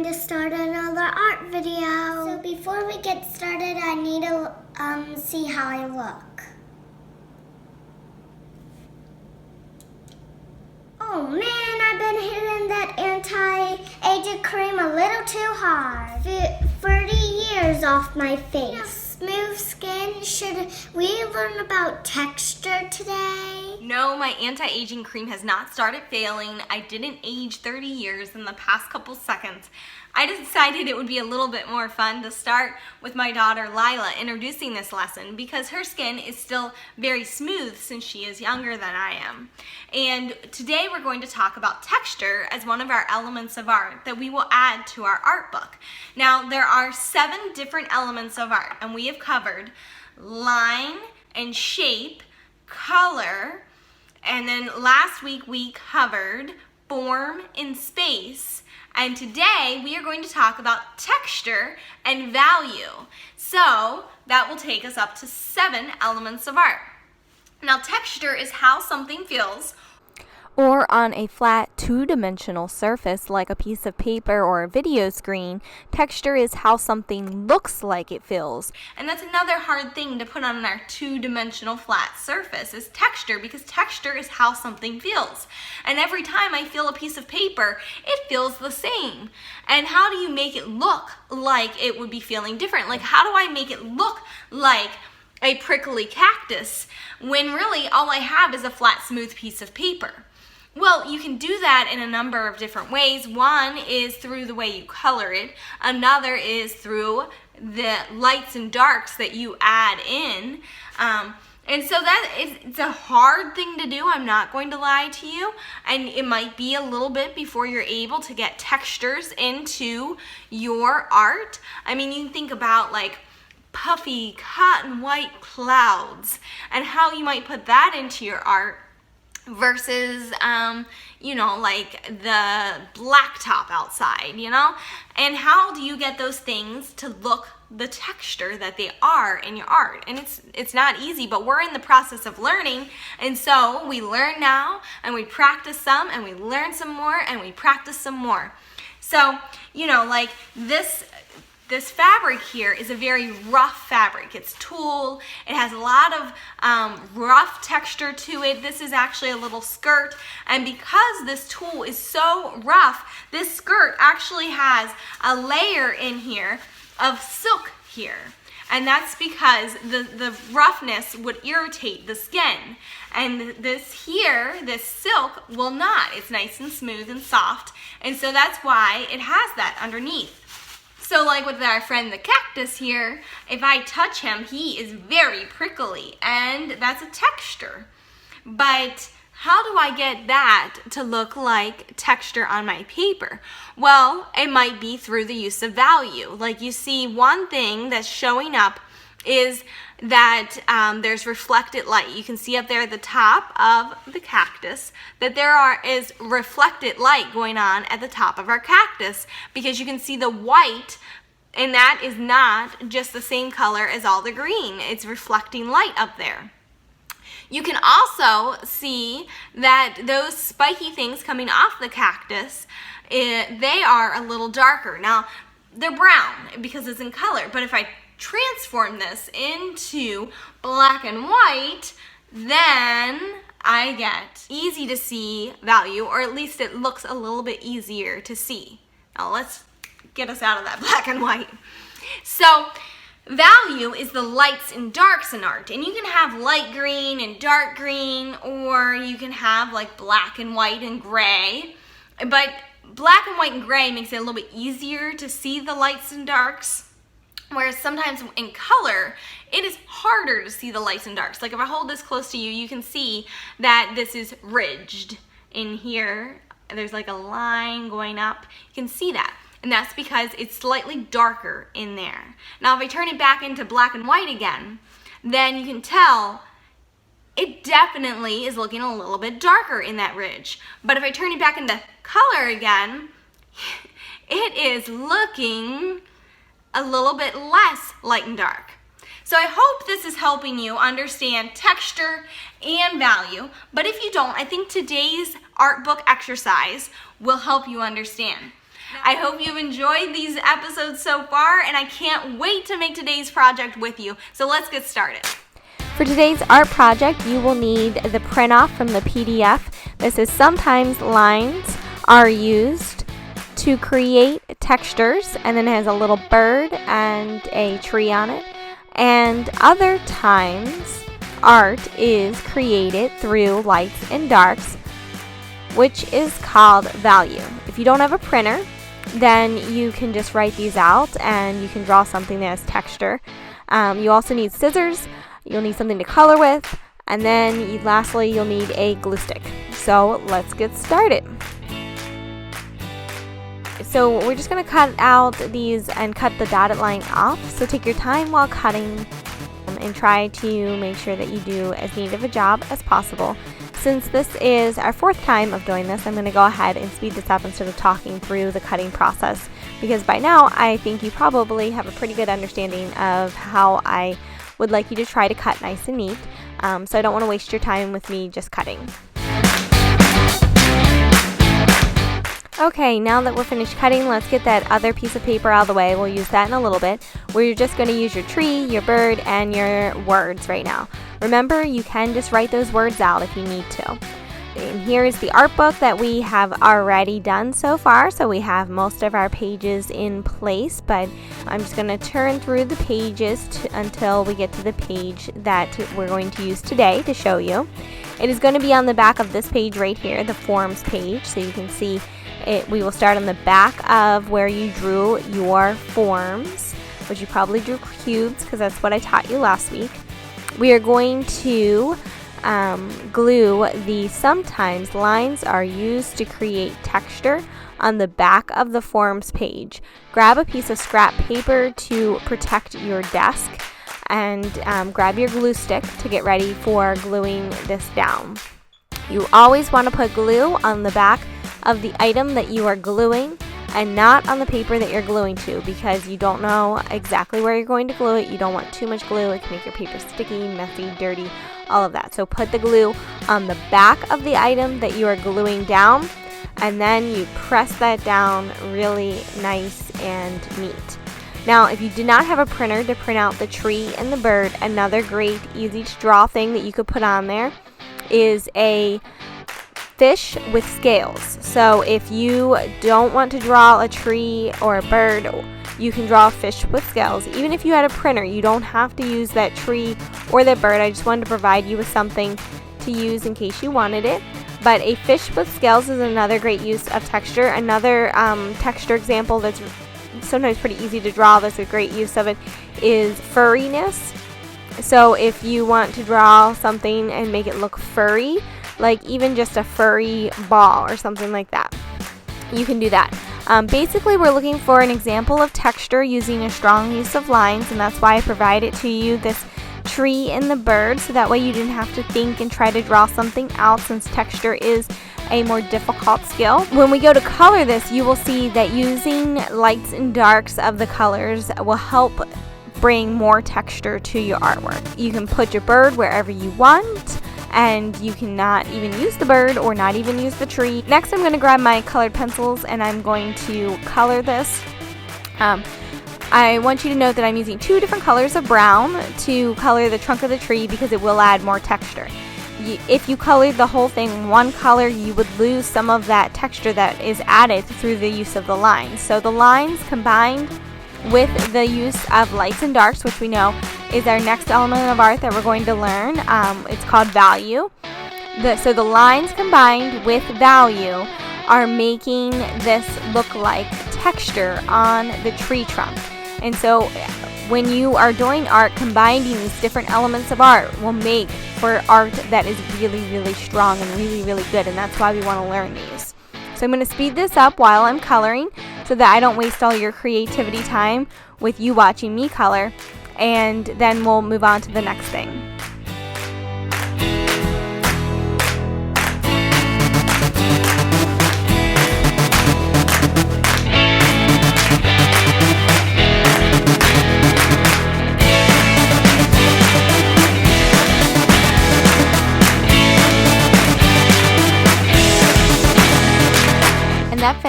going to start another art video. So before we get started, I need to see how I look. Oh man, I've been hitting that anti-aging cream a little too hard. 30 years off my face. Smooth skin. Should we learn about texture today? No, my anti-aging cream has not started failing. I didn't age 30 years in the past couple seconds. I decided it would be a little bit more fun to start with my daughter Lila introducing this lesson because her skin is still very smooth since she is younger than I am. And today we're going to talk about texture as one of our elements of art that we will add to our art book. Now there are 7 different elements of art, and we have covered line and shape, color, and then last week we covered form and space. And today we are going to talk about texture and value. So that will take us up to 7 elements of art. Now texture is how something feels, or on a flat two-dimensional surface like a piece of paper or a video screen, texture is how something looks like it feels. And that's another hard thing to put on our two-dimensional flat surface is texture, because texture is how something feels. And every time I feel a piece of paper, it feels the same. And how do you make it look like it would be feeling different? Like, how do I make it look like a prickly cactus when really all I have is a flat, smooth piece of paper? Well, you can do that in a number of different ways. One is through the way you color it. Another is through the lights and darks that you add in. And so it's a hard thing to do, I'm not going to lie to you. And it might be a little bit before you're able to get textures into your art. I mean, you can think about like puffy cotton white clouds and how you might put that into your art versus, like the blacktop outside, And how do you get those things to look the texture that they are in your art? And it's not easy, but we're in the process of learning. And so we learn now, and we practice some, and we learn some more, and we practice some more. So, like this fabric here is a very rough fabric. It's tulle. It has a lot of rough texture to it. This is actually a little skirt. And because this tulle is so rough, this skirt actually has a layer in here of silk here. And that's because the roughness would irritate the skin. And this silk will not. It's nice and smooth and soft. And so that's why it has that underneath. So like with our friend the cactus here, if I touch him, he is very prickly, and that's a texture. But how do I get that to look like texture on my paper? Well, it might be through the use of value. Like you see, one thing that's showing up is that there's reflected light. You can see up there at the top of the cactus that there is reflected light going on at the top of our cactus, because you can see the white, and that is not just the same color as all the green. It's reflecting light up there. You can also see that those spiky things coming off the cactus, they are a little darker. Now, they're brown because it's in color, but if I transform this into black and white, then I get easy to see value, or at least it looks a little bit easier to see. Now let's get us out of that black and white. So value is the lights and darks in art, and you can have light green and dark green, or you can have like black and white and gray, but black and white and gray makes it a little bit easier to see the lights and darks. Whereas sometimes in color, it is harder to see the lights and darks. Like if I hold this close to you, you can see that this is ridged in here. There's like a line going up. You can see that. And that's because it's slightly darker in there. Now if I turn it back into black and white again, then you can tell it definitely is looking a little bit darker in that ridge. But if I turn it back into color again, it is looking a little bit less light and dark. So I hope this is helping you understand texture and value, but if you don't, I think today's art book exercise will help you understand. I hope you've enjoyed these episodes so far, and I can't wait to make today's project with you. So let's get started. For today's art project, you will need the print off from the PDF. This is sometimes lines are used to create textures, and then it has a little bird and a tree on it. And other times, art is created through lights and darks, which is called value. If you don't have a printer, then you can just write these out and you can draw something that has texture. You also need scissors, you'll need something to color with, and then lastly you'll need a glue stick. So let's get started. So we're just going to cut out these and cut the dotted line off. So take your time while cutting and try to make sure that you do as neat of a job as possible. Since this is our fourth time of doing this, I'm going to go ahead and speed this up instead of talking through the cutting process, because by now I think you probably have a pretty good understanding of how I would like you to try to cut nice and neat. So I don't want to waste your time with me just cutting. Okay, now that we're finished cutting, let's get that other piece of paper out of the way. We'll use that in a little bit, where you're just going to use your tree, your bird, and your words right now. Remember, you can just write those words out if you need to. And here is the art book that we have already done so far. So we have most of our pages in place, but I'm just going to turn through the pages until we get to the page that we're going to use today to show you. It is going to be on the back of this page right here, the forms page, so you can see it. We will start on the back of where you drew your forms, which you probably drew cubes because that's what I taught you last week. We are going to glue the sometimes lines are used to create texture on the back of the forms page. Grab a piece of scrap paper to protect your desk, and grab your glue stick to get ready for gluing this down. You always want to put glue on the back of the item that you are gluing and not on the paper that you're gluing to, because you don't know exactly where you're going to glue it. You don't want too much glue. It can make your paper sticky, messy, dirty, all of that. So put the glue on the back of the item that you are gluing down, and then you press that down really nice and neat. Now, if you do not have a printer to print out the tree and the bird, another great easy to draw thing that you could put on there is a fish with scales. So if you don't want to draw a tree or a bird, you can draw a fish with scales. Even if you had a printer, you don't have to use that tree or that bird. I just wanted to provide you with something to use in case you wanted it. But a fish with scales is another great use of texture. Another texture example that's sometimes pretty easy to draw, that's a great use of it, is furriness. So if you want to draw something and make it look furry, like even just a furry ball or something like that, you can do that. Basically, we're looking for an example of texture using a strong use of lines, and that's why I provided to you this tree and the bird, so that way you didn't have to think and try to draw something else, since texture is a more difficult skill. When we go to color this, you will see that using lights and darks of the colors will help bring more texture to your artwork. You can put your bird wherever you want, and you cannot even use the bird or not even use the tree. Next, I'm going to grab my colored pencils and I'm going to color this. I want you to note that I'm using 2 different colors of brown to color the trunk of the tree, because it will add more texture. If you colored the whole thing one color, you would lose some of that texture that is added through the use of the lines. So the lines combined with the use of lights and darks, which we know is our next element of art that we're going to learn. It's called value. So the lines combined with value are making this look like texture on the tree trunk. And so when you are doing art, combining these different elements of art will make for art that is really, really strong and really, really good. And that's why we want to learn these. So I'm going to speed this up while I'm coloring, so that I don't waste all your creativity time with you watching me color, and then we'll move on to the next thing.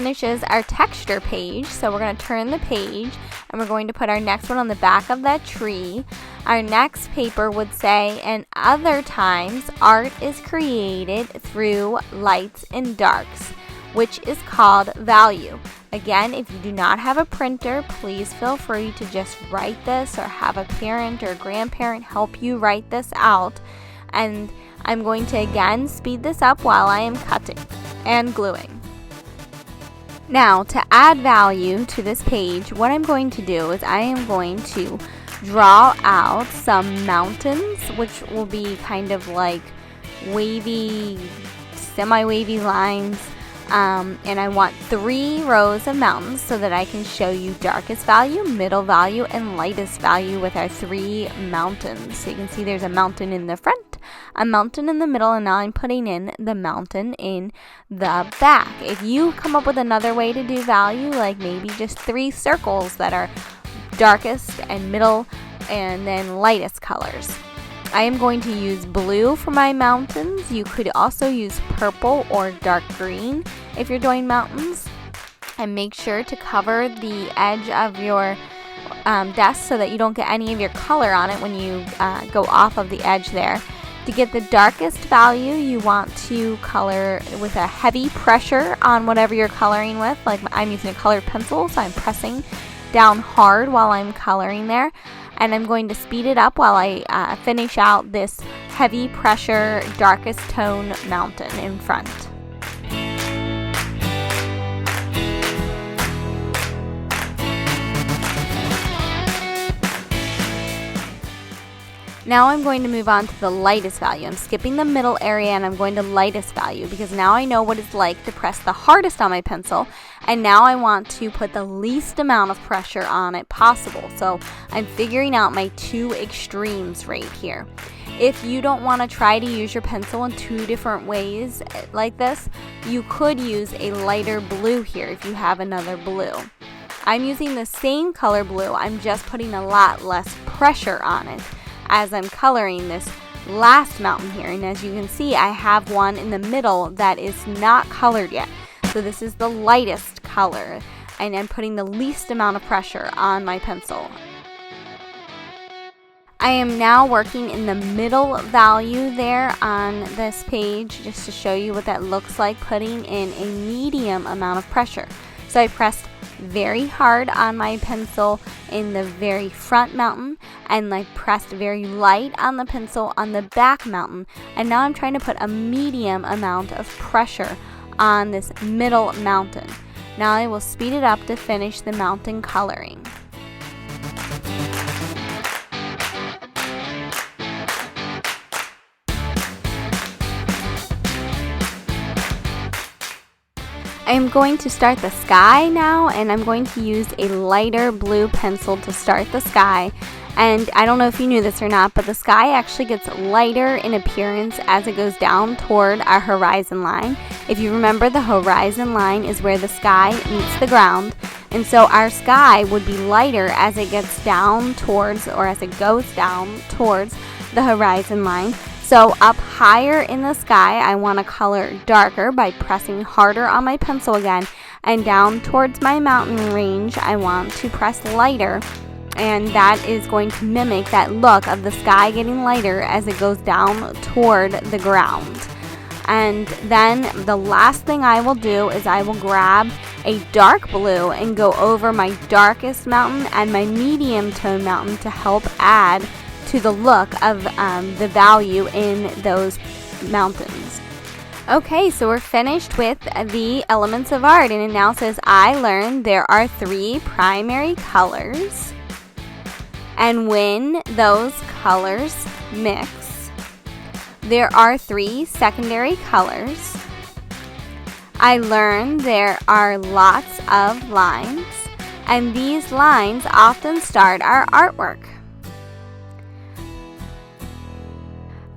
finishes our texture page. So we're going to turn the page and we're going to put our next one on the back of that tree. Our next paper would say, and other times art is created through lights and darks, which is called value. Again, if you do not have a printer, please feel free to just write this or have a parent or grandparent help you write this out. And I'm going to again speed this up while I am cutting and gluing. Now, to add value to this page, what I'm going to do is I am going to draw out some mountains, which will be kind of like wavy, semi-wavy lines. And I want 3 rows of mountains so that I can show you darkest value, middle value, and lightest value with our 3 mountains. So you can see there's a mountain in the front, a mountain in the middle, and now I'm putting in the mountain in the back. If you come up with another way to do value, like maybe just 3 circles that are darkest and middle and then lightest colors. I am going to use blue for my mountains. You could also use purple or dark green if you're doing mountains. And make sure to cover the edge of your desk so that you don't get any of your color on it when you go off of the edge there. To get the darkest value, you want to color with a heavy pressure on whatever you're coloring with. Like I'm using a colored pencil, so I'm pressing down hard while I'm coloring there. And I'm going to speed it up while I finish out this heavy pressure, darkest tone mountain in front. Now I'm going to move on to the lightest value. I'm skipping the middle area and I'm going to lightest value because now I know what it's like to press the hardest on my pencil, and now I want to put the least amount of pressure on it possible. So I'm figuring out my 2 extremes right here. If you don't want to try to use your pencil in 2 different ways like this, you could use a lighter blue here if you have another blue. I'm using the same color blue, I'm just putting a lot less pressure on it as I'm coloring this last mountain here. And as you can see, I have one in the middle that is not colored yet. So this is the lightest color, and I'm putting the least amount of pressure on my pencil. I am now working in the middle value there on this page just to show you what that looks like, putting in a medium amount of pressure. So I pressed very hard on my pencil in the very front mountain, and I pressed very light on the pencil on the back mountain, and now I'm trying to put a medium amount of pressure on this middle mountain. Now I will speed it up to finish the mountain coloring. I'm going to start the sky now, and I'm going to use a lighter blue pencil to start the sky. And I don't know if you knew this or not, but the sky actually gets lighter in appearance as it goes down toward our horizon line. If you remember, the horizon line is where the sky meets the ground. And so our sky would be lighter as it gets down towards, or as it goes down towards the horizon line. So up higher in the sky, I want to color darker by pressing harder on my pencil again. And down towards my mountain range, I want to press lighter. And that is going to mimic that look of the sky getting lighter as it goes down toward the ground. And then the last thing I will do is I will grab a dark blue and go over my darkest mountain and my medium tone mountain to help add to the look of the value in those mountains. Okay, so we're finished with the elements of art, and it now says I learned there are 3 primary colors, and when those colors mix, there are 3 secondary colors. I learned there are lots of lines, and these lines often start our artwork.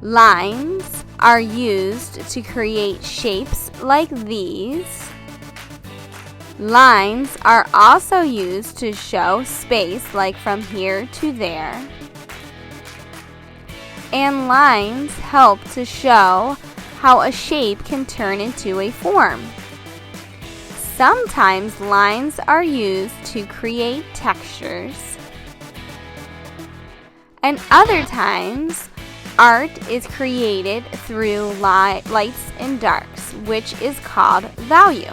Lines are used to create shapes like these. Lines are also used to show space, like from here to there. And lines help to show how a shape can turn into a form. Sometimes lines are used to create textures, and other times art is created through lights and darks, which is called value.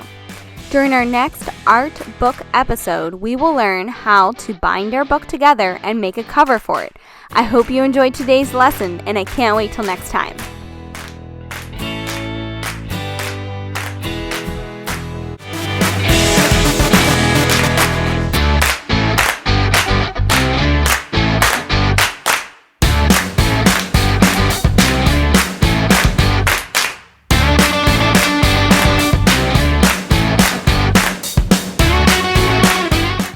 During our next art book episode, we will learn how to bind our book together and make a cover for it. I hope you enjoyed today's lesson, and I can't wait till next time.